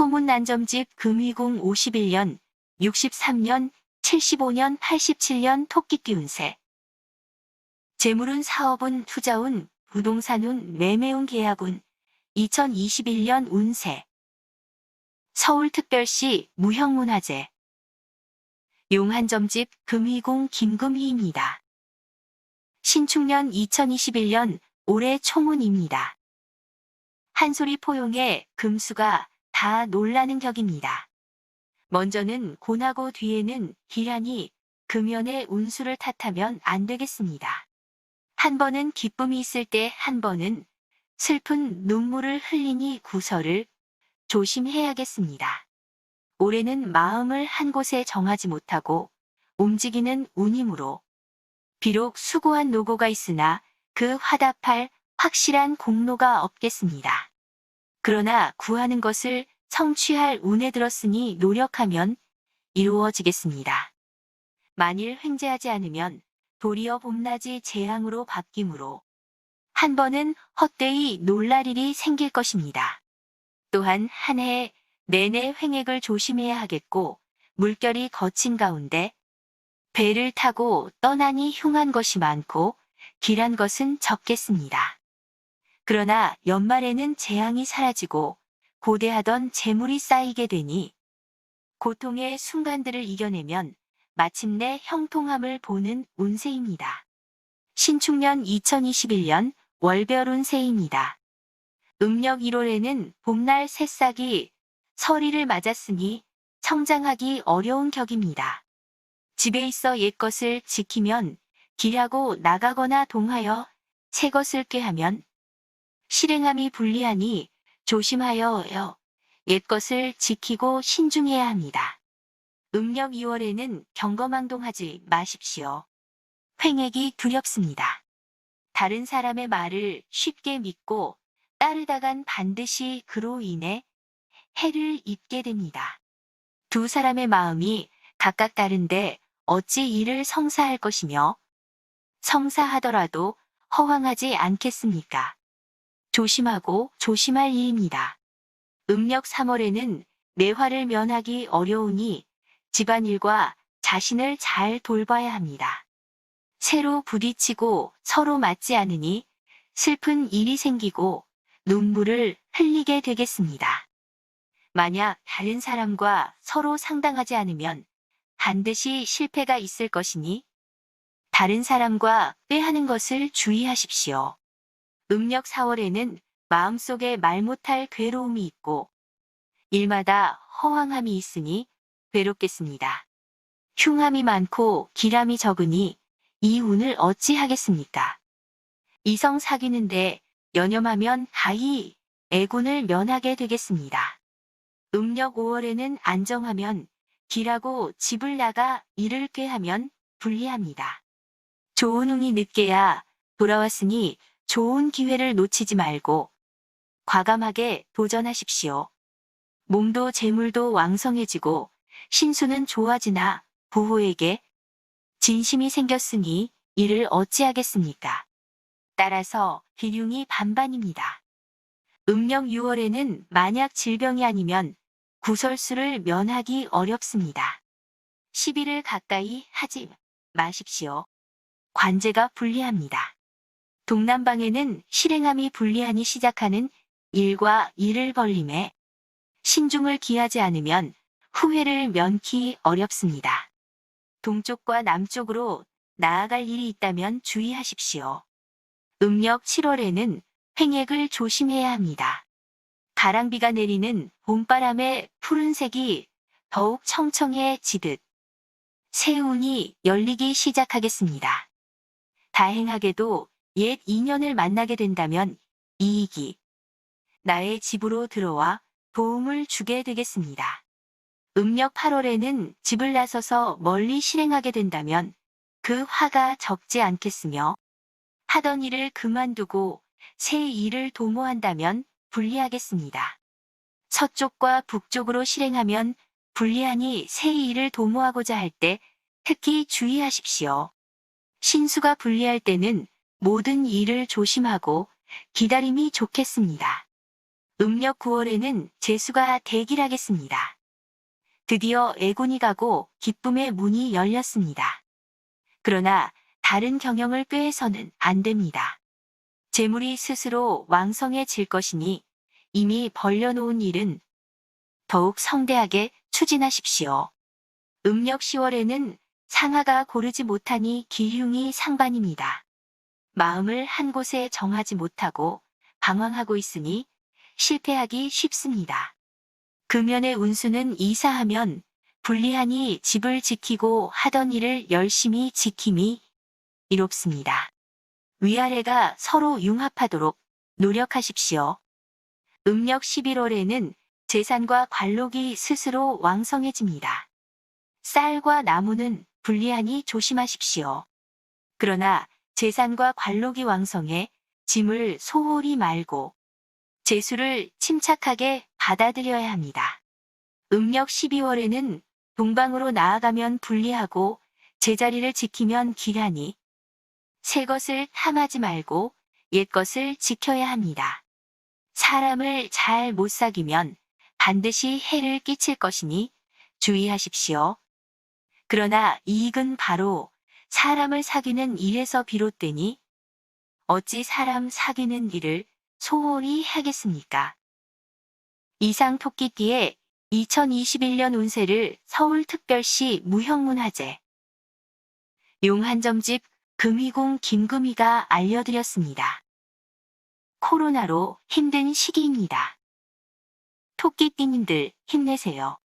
소문난점집 금위궁 51년, 63년, 75년, 87년 토끼띠 운세. 재물운, 사업운, 투자운, 부동산운, 매매운, 계약운. 2021년 운세. 서울특별시 무형문화재. 용한점집 금위궁 김금희입니다. 신축년 2021년 올해 총운입니다. 한소리 포용에 금수가 다 놀라는 격입니다. 먼저는 곤하고 뒤에는 기란이 금연의 운수를 탓하면 안 되겠습니다. 한 번은 기쁨이 있을 때 한 번은 슬픈 눈물을 흘리니 구설을 조심해야겠습니다. 올해는 마음을 한 곳에 정하지 못하고 움직이는 운이므로 비록 수고한 노고가 있으나 그 화답할 확실한 공로가 없겠습니다. 그러나 구하는 것을 성취할 운에 들었으니 노력하면 이루어지겠습니다. 만일 횡재하지 않으면 도리어 봄낮이 재앙으로 바뀌므로 한 번은 헛되이 놀랄 일이 생길 것입니다. 또한 한 해 내내 횡액을 조심해야 하겠고 물결이 거친 가운데 배를 타고 떠나니 흉한 것이 많고 길한 것은 적겠습니다. 그러나 연말에는 재앙이 사라지고 고대하던 재물이 쌓이게 되니 고통의 순간들을 이겨내면 마침내 형통함을 보는 운세입니다. 신축년 2021년 월별 운세입니다. 음력 1월에는 봄날 새싹이 서리를 맞았으니 성장하기 어려운 격입니다. 집에 있어 옛것을 지키면 길하고 나가거나 동하여 새것을 꾀하면 실행함이 불리하니 조심하여 옛것을 지키고 신중해야 합니다. 음력 2월에는 경거망동하지 마십시오. 횡액이 두렵습니다. 다른 사람의 말을 쉽게 믿고 따르다간 반드시 그로 인해 해를 입게 됩니다. 두 사람의 마음이 각각 다른데 어찌 이를 성사할 것이며 성사하더라도 허황하지 않겠습니까? 조심하고 조심할 일입니다. 음력 3월에는 매화를 면하기 어려우니 집안일과 자신을 잘 돌봐야 합니다. 새로 부딪히고 서로 맞지 않으니 슬픈 일이 생기고 눈물을 흘리게 되겠습니다. 만약 다른 사람과 서로 상당하지 않으면 반드시 실패가 있을 것이니 다른 사람과 꾀하는 것을 주의하십시오. 음력 4월에는 마음속에 말 못할 괴로움이 있고 일마다 허황함이 있으니 괴롭겠습니다. 흉함이 많고 기람이 적으니 이 운을 어찌하겠습니까? 이성 사귀는데 연염하면 가히 애군을 면하게 되겠습니다. 음력 5월에는 안정하면 길하고 집을 나가 일을 꾀하면 불리합니다. 좋은 운이 늦게야 돌아왔으니 좋은 기회를 놓치지 말고 과감하게 도전하십시오. 몸도 재물도 왕성해지고 신수는 좋아지나 부호에게 진심이 생겼으니 이를 어찌하겠습니까? 따라서 비흉이 반반입니다. 음력 6월에는 만약 질병이 아니면 구설수를 면하기 어렵습니다. 시비를 가까이 하지 마십시오. 관제가 불리합니다. 동남방에는 실행함이 불리하니 시작하는 일과 일을 벌림에 신중을 기하지 않으면 후회를 면키 어렵습니다. 동쪽과 남쪽으로 나아갈 일이 있다면 주의하십시오. 음력 7월에는 횡액을 조심해야 합니다. 가랑비가 내리는 봄바람에 푸른색이 더욱 청청해지듯 새운이 열리기 시작하겠습니다. 다행하게도 옛 인연을 만나게 된다면 이익이 나의 집으로 들어와 도움을 주게 되겠습니다. 음력 8월에는 집을 나서서 멀리 실행하게 된다면 그 화가 적지 않겠으며 하던 일을 그만두고 새 일을 도모한다면 불리하겠습니다. 서쪽과 북쪽으로 실행하면 불리하니 새 일을 도모하고자 할 때 특히 주의하십시오. 신수가 불리할 때는 모든 일을 조심하고 기다림이 좋겠습니다. 음력 9월에는 재수가 대길하겠습니다. 드디어 애군이 가고 기쁨의 문이 열렸습니다. 그러나 다른 경영을 꾀해서는 안 됩니다. 재물이 스스로 왕성해질 것이니 이미 벌려놓은 일은 더욱 성대하게 추진하십시오. 음력 10월에는 상하가 고르지 못하니 기흉이 상반입니다. 마음을 한 곳에 정하지 못하고 방황하고 있으니 실패하기 쉽습니다. 금연의 운수는 이사하면 불리하니 집을 지키고 하던 일을 열심히 지킴이 이롭습니다. 위아래가 서로 융합하도록 노력하십시오. 음력 11월에는 재산과 관록이 스스로 왕성해집니다. 쌀과 나무는 불리하니 조심하십시오. 그러나 재산과 관록이 왕성해 짐을 소홀히 말고 재수를 침착하게 받아들여야 합니다. 음력 12월에는 동방으로 나아가면 불리하고 제자리를 지키면 귀하니 새 것을 탐하지 말고 옛 것을 지켜야 합니다. 사람을 잘 못 사귀면 반드시 해를 끼칠 것이니 주의하십시오. 그러나 이익은 바로 사람을 사귀는 일에서 비롯되니 어찌 사람 사귀는 일을 소홀히 하겠습니까? 이상 토끼띠의 2021년 운세를 서울특별시 무형문화재 용한점집 금이공 김금이가 알려드렸습니다. 코로나로 힘든 시기입니다. 토끼띠님들 힘내세요.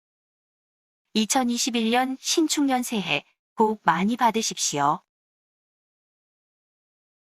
2021년 신축년 새해 복 많이 받으십시오.